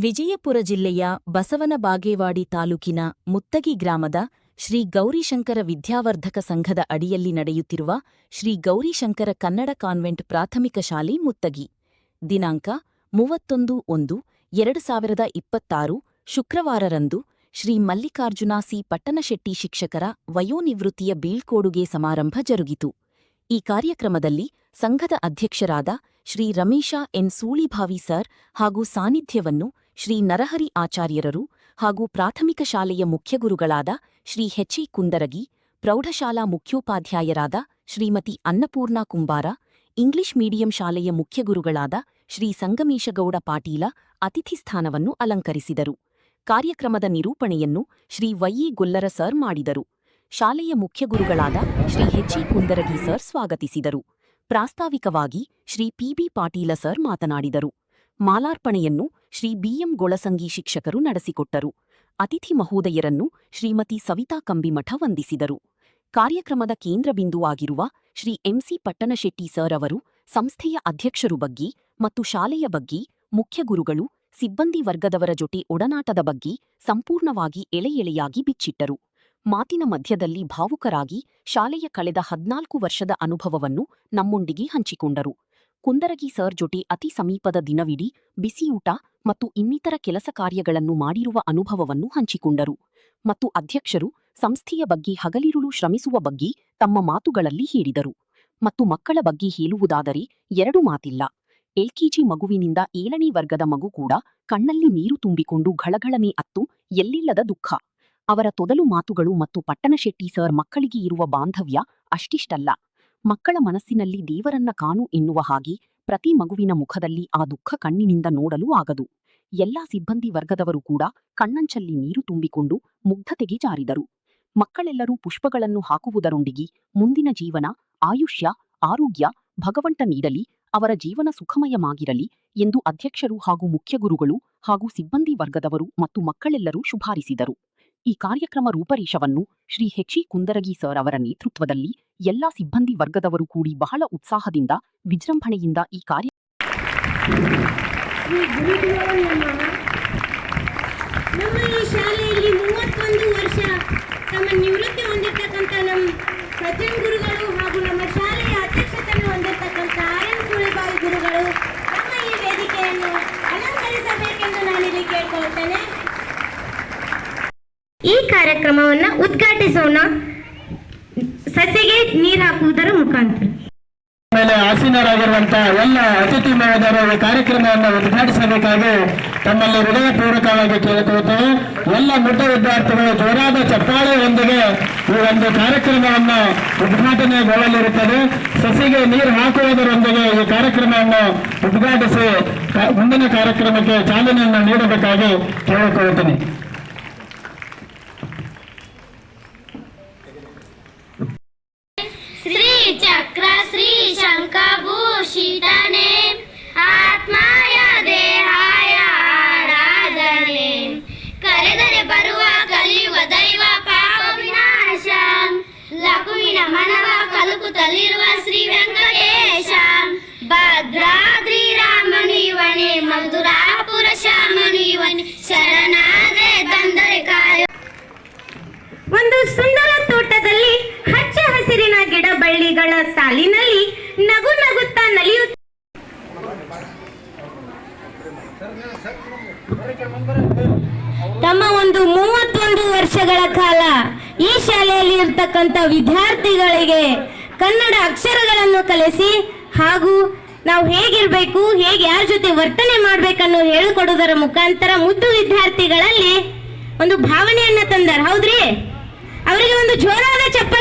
ವಿಜಯಪುರ ಜಿಲ್ಲೆಯ ಬಸವನ ಬಾಗೇವಾಡಿ ತಾಲೂಕಿನ ಮುತ್ತಗಿ ಗ್ರಾಮದ ಶ್ರೀ ಗೌರಿಶಂಕರ ವಿದ್ಯಾವರ್ಧಕ ಸಂಘದ ಅಡಿಯಲ್ಲಿ ನಡೆಯುತ್ತಿರುವ ಶ್ರೀ ಗೌರಿಶಂಕರ ಕನ್ನಡ ಕಾನ್ವೆಂಟ್ ಪ್ರಾಥಮಿಕ ಶಾಲೆ ಮುತ್ತಗಿ ದಿನಾಂಕ 31/1/2026 ಶುಕ್ರವಾರರಂದು ಶ್ರೀ ಮಲ್ಲಿಕಾರ್ಜುನ ಸಿ ಪಟ್ಟಣಶೆಟ್ಟಿ ಶಿಕ್ಷಕರ ವಯೋನಿವೃತ್ತಿಯ ಬೀಳ್ಕೊಡುಗೆ ಸಮಾರಂಭ ಜರುಗಿತು. ಈ ಕಾರ್ಯಕ್ರಮದಲ್ಲಿ ಸಂಘದ ಅಧ್ಯಕ್ಷರಾದ ಶ್ರೀ ರಮೇಶ ಎನ್ ಸೂಳಿಭಾವಿ ಸರ್ ಹಾಗೂ ಸಾನ್ನಿಧ್ಯವನ್ನು ಶ್ರೀ ನರಹರಿ ಆಚಾರ್ಯರರು ಹಾಗೂ ಪ್ರಾಥಮಿಕ ಶಾಲೆಯ ಮುಖ್ಯಗುರುಗಳಾದ ಶ್ರೀ ಹೆಚ್. ಕುಂದರಗಿ, ಪ್ರೌಢಶಾಲಾ ಮುಖ್ಯೋಪಾಧ್ಯಾಯರಾದ ಶ್ರೀಮತಿ ಅನ್ನಪೂರ್ಣ ಕುಂಬಾರ, ಇಂಗ್ಲಿಷ್ ಮೀಡಿಯಂ ಶಾಲೆಯ ಮುಖ್ಯಗುರುಗಳಾದ ಶ್ರೀ ಸಂಗಮೇಶಗೌಡ ಪಾಟೀಲ ಅತಿಥಿ ಸ್ಥಾನವನ್ನು ಅಲಂಕರಿಸಿದರು. ಕಾರ್ಯಕ್ರಮದ ನಿರೂಪಣೆಯನ್ನು ಶ್ರೀ ವೈ. ಗೊಲ್ಲರ ಸರ್ ಮಾಡಿದರು. ಶಾಲೆಯ ಮುಖ್ಯಗುರುಗಳಾದ ಶ್ರೀ ಹೆಚ್. ಕುಂದರಗಿ ಸರ್ ಸ್ವಾಗತಿಸಿದರು. ಪ್ರಾಸ್ತಾವಿಕವಾಗಿ ಶ್ರೀ ಪಿ. ಪಾಟೀಲ ಸರ್ ಮಾತನಾಡಿದರು. ಮಾಲಾರ್ಪಣೆಯನ್ನು ಶ್ರೀ ಬಿ. ಗೊಳಸಂಗಿ ಶಿಕ್ಷಕರು ನಡೆಸಿಕೊಟ್ಟರು. ಅತಿಥಿ ಮಹೋದಯರನ್ನು ಶ್ರೀಮತಿ ಸವಿತಾ ಕಂಬಿಮಠ ವಂದಿಸಿದರು. ಕಾರ್ಯಕ್ರಮದ ಕೇಂದ್ರಬಿಂದುವಾಗಿರುವ ಶ್ರೀ ಸಿ. ಪಟ್ಟಣಶೆಟ್ಟಿ ಸರ್ ಅವರು ಸಂಸ್ಥೆಯ ಅಧ್ಯಕ್ಷರು ಬಗ್ಗೆ ಮತ್ತು ಶಾಲೆಯ ಬಗ್ಗೆ, ಮುಖ್ಯಗುರುಗಳು, ಸಿಬ್ಬಂದಿ ವರ್ಗದವರ ಜೊತೆ ಒಡನಾಟದ ಬಗ್ಗೆ ಸಂಪೂರ್ಣವಾಗಿ ಎಳೆಯಾಗಿ ಬಿಚ್ಚಿಟ್ಟರು. ಮಾತಿನ ಮಧ್ಯದಲ್ಲಿ ಭಾವುಕರಾಗಿ ಶಾಲೆಯ ಕಳೆದ 14 ವರ್ಷದ ಅನುಭವವನ್ನು ನಮ್ಮೊಂದಿಗೆ ಹಂಚಿಕೊಂಡರು. ಕುಂದರಗಿ ಸರ್ ಜೊತೆ ಅತಿ ಸಮೀಪದ ದಿನವಿಡೀ ಬಿಸಿಯೂಟ ಮತ್ತು ಇನ್ನಿತರ ಕೆಲಸ ಕಾರ್ಯಗಳನ್ನು ಮಾಡಿರುವ ಅನುಭವವನ್ನು ಹಂಚಿಕೊಂಡರು. ಮತ್ತು ಅಧ್ಯಕ್ಷರು ಸಂಸ್ಥೆಯ ಬಗ್ಗೆ ಹಗಲಿರುಳು ಶ್ರಮಿಸುವ ಬಗ್ಗೆ ತಮ್ಮ ಮಾತುಗಳಲ್ಲಿ ಹೇಳಿದರು. ಮತ್ತು ಮಕ್ಕಳ ಬಗ್ಗೆ ಹೇಳುವುದಾದರೆ 2 ಮಾತಿಲ್ಲ. ಎಲ್ಕೆಜಿ ಮಗುವಿನಿಂದ 7ನೇ ವರ್ಗದ ಮಗು ಕೂಡ ಕಣ್ಣಲ್ಲಿ ನೀರು ತುಂಬಿಕೊಂಡು ಘಳಘಳನೆ ಅತ್ತು ಎಲ್ಲಿಲ್ಲದ ದುಃಖ. ಅವರ ತೊದಲು ಮಾತುಗಳು ಮತ್ತು ಪಟ್ಟಣಶೆಟ್ಟಿ ಸರ್ ಮಕ್ಕಳಿಗೆ ಇರುವ ಬಾಂಧವ್ಯ ಅಷ್ಟಿಷ್ಟಲ್ಲ. ಮಕ್ಕಳ ಮನಸ್ಸಿನಲ್ಲಿ ದೇವರನ್ನ ಕಾಣು ಎನ್ನುವ ಹಾಗೆ ಪ್ರತಿ ಮಗುವಿನ ಮುಖದಲ್ಲಿ ಆ ದುಃಖ ಕಣ್ಣಿನಿಂದ ನೋಡಲು ಆಗದು. ಎಲ್ಲಾ ಸಿಬ್ಬಂದಿ ವರ್ಗದವರು ಕೂಡ ಕಣ್ಣಂಚಲ್ಲಿ ನೀರು ತುಂಬಿಕೊಂಡು ಮುಗ್ಧತೆಗೆ ಜಾರಿದರು. ಮಕ್ಕಳೆಲ್ಲರೂ ಪುಷ್ಪಗಳನ್ನು ಹಾಕುವುದರೊಂದಿಗೆ ಮುಂದಿನ ಜೀವನ, ಆಯುಷ್ಯ, ಆರೋಗ್ಯ ಭಗವಂತ ನೀಡಲಿ, ಅವರ ಜೀವನ ಸುಖಮಯವಾಗಿರಲಿ ಎಂದು ಅಧ್ಯಕ್ಷರು ಹಾಗೂ ಮುಖ್ಯಗುರುಗಳು ಹಾಗೂ ಸಿಬ್ಬಂದಿ ವರ್ಗದವರು ಮತ್ತು ಮಕ್ಕಳೆಲ್ಲರೂ ಶುಭಾರಿಸಿದರು. ಈ ಕಾರ್ಯಕ್ರಮ ರೂಪರೇಷವನ್ನು ಶ್ರೀ ಹೆಚ್. ಕುಂದರಗಿ ಸರ್ ಅವರ ನೇತೃತ್ವದಲ್ಲಿ ಎಲ್ಲಾ ಸಿಬ್ಬಂದಿ ವರ್ಗದವರು ಕೂಡಿ ಬಹಳ ಉತ್ಸಾಹದಿಂದ, ವಿಜೃಂಭಣೆಯಿಂದ ಈ ಕಾರ್ಯ ನಮ್ಮ ಈ ಶಾಲೆಯಲ್ಲಿ 31 ವರ್ಷ ತಮ್ಮ ನಿವೃತ್ತಿ ಹೊಂದಿರತಕ್ಕಂಥ ನಮ್ಮ ಸಜ್ಜನ್ ಗುರುಗಳು ಹಾಗೂ ನಮ್ಮ ಶಾಲೆಯ ಅಧ್ಯಕ್ಷತೆಯನ್ನು ಹೊಂದಿರತಕ್ಕಂಥ ಆರ್. ಸೂಳಿಭಾವಿ ಗುರುಗಳು ನಮ್ಮ ಈ ವೇದಿಕೆಯನ್ನು ಅಲಂಕರಿಸಬೇಕೆಂದು ನಾನಿಲ್ಲಿ ಕೇಳ್ಕೊಳ್ತೇನೆ. ಈ ಕಾರ್ಯಕ್ರಮವನ್ನು ಉದ್ಘಾಟಿಸೋಣ ಸಸಿಗೆ ನೀರು ಹಾಕುವುದರ ಮುಖಾಂತರ. ಮೇಲೆ ಆಸೀನರಾಗಿರುವಂತಹ ಎಲ್ಲ ಅತಿಥಿ ಮಹೋದಯರು ಈ ಕಾರ್ಯಕ್ರಮವನ್ನು ಉದ್ಘಾಟಿಸಬೇಕಾಗಿ ತಮ್ಮಲ್ಲಿ ಹೃದಯಪೂರ್ವಕವಾಗಿ ಕೇಳಿಕೊಳ್ಳುತ್ತೇವೆ. ಎಲ್ಲ ಮುಗ್ಧ ವಿದ್ಯಾರ್ಥಿಗಳು ಜೋರಾದ ಚಪ್ಪಾಳೆಯೊಂದಿಗೆ ಈ ಒಂದು ಕಾರ್ಯಕ್ರಮವನ್ನು ಉದ್ಘಾಟನೆಗೊಳ್ಳಲಿರುತ್ತದೆ. ಸಸಿಗೆ ನೀರು ಹಾಕುವುದರೊಂದಿಗೆ ಈ ಕಾರ್ಯಕ್ರಮವನ್ನು ಉದ್ಘಾಟಿಸಿ ಮುಂದಿನ ಕಾರ್ಯಕ್ರಮಕ್ಕೆ ಚಾಲನೆಯನ್ನು ನೀಡಬೇಕಾಗಿ ಕೇಳಿಕೊಳ್ಳುತ್ತೇನೆ. श्री चक्र श्री शंखभूषितने आत्माय देहाय आराधने करेದರೆ ಬರುವ ಕಲಿಯುವ ದೈವ ಪಾಪ ವಿನಾಶ ಲಕುಮಿನ ಮನವ ಕಲುಕುತ್ತಲಿರುವ ಶ್ರೀ ವೆಂಕಟೇಶ ಭದ್ರಾದ್ರಿ ರಾಮನು ಇವನೇ ಮಧುರಾಪುರ ಶ್ಯಾಮನು ಇವನೇ ಶರಣಾದೆ ತಂದರೆ ಕಾಯ. ಒಂದು ಸುಂದರ ತೋಟದಲ್ಲಿ ಹಚ್ಚ ಹಸಿರಿನ ಗಿಡ ಬಳ್ಳಿಗಳ ಸಾಲಿನಲ್ಲಿ ನಗು ನಗುತ್ತಾ ನಲಿಯುತ್ತ ತಮ್ಮ ಒಂದು 31 ವರ್ಷಗಳ ಕಾಲ ಈ ಶಾಲೆಯಲ್ಲಿ ಇರ್ತಕ್ಕಂಥ ವಿದ್ಯಾರ್ಥಿಗಳಿಗೆ ಕನ್ನಡ ಅಕ್ಷರಗಳನ್ನು ಕಲಿಸಿ ಹಾಗೂ ನಾವು ಹೇಗಿರ್ಬೇಕು, ಹೇಗೆ ಯಾರ ಜೊತೆ ವರ್ತನೆ ಮಾಡ್ಬೇಕನ್ನೋ ಹೇಳಿಕೊಡುವುದರ ಮುಖಾಂತರ ಮುದ್ದು ವಿದ್ಯಾರ್ಥಿಗಳಲ್ಲಿ ಒಂದು ಭಾವನೆಯನ್ನ ತಂದಾರ. ಹೌದ್ರಿ? ಅವರಿಗೆ ಒಂದು ಜೋರಾದ ಚಪ್ಪಾಳೆ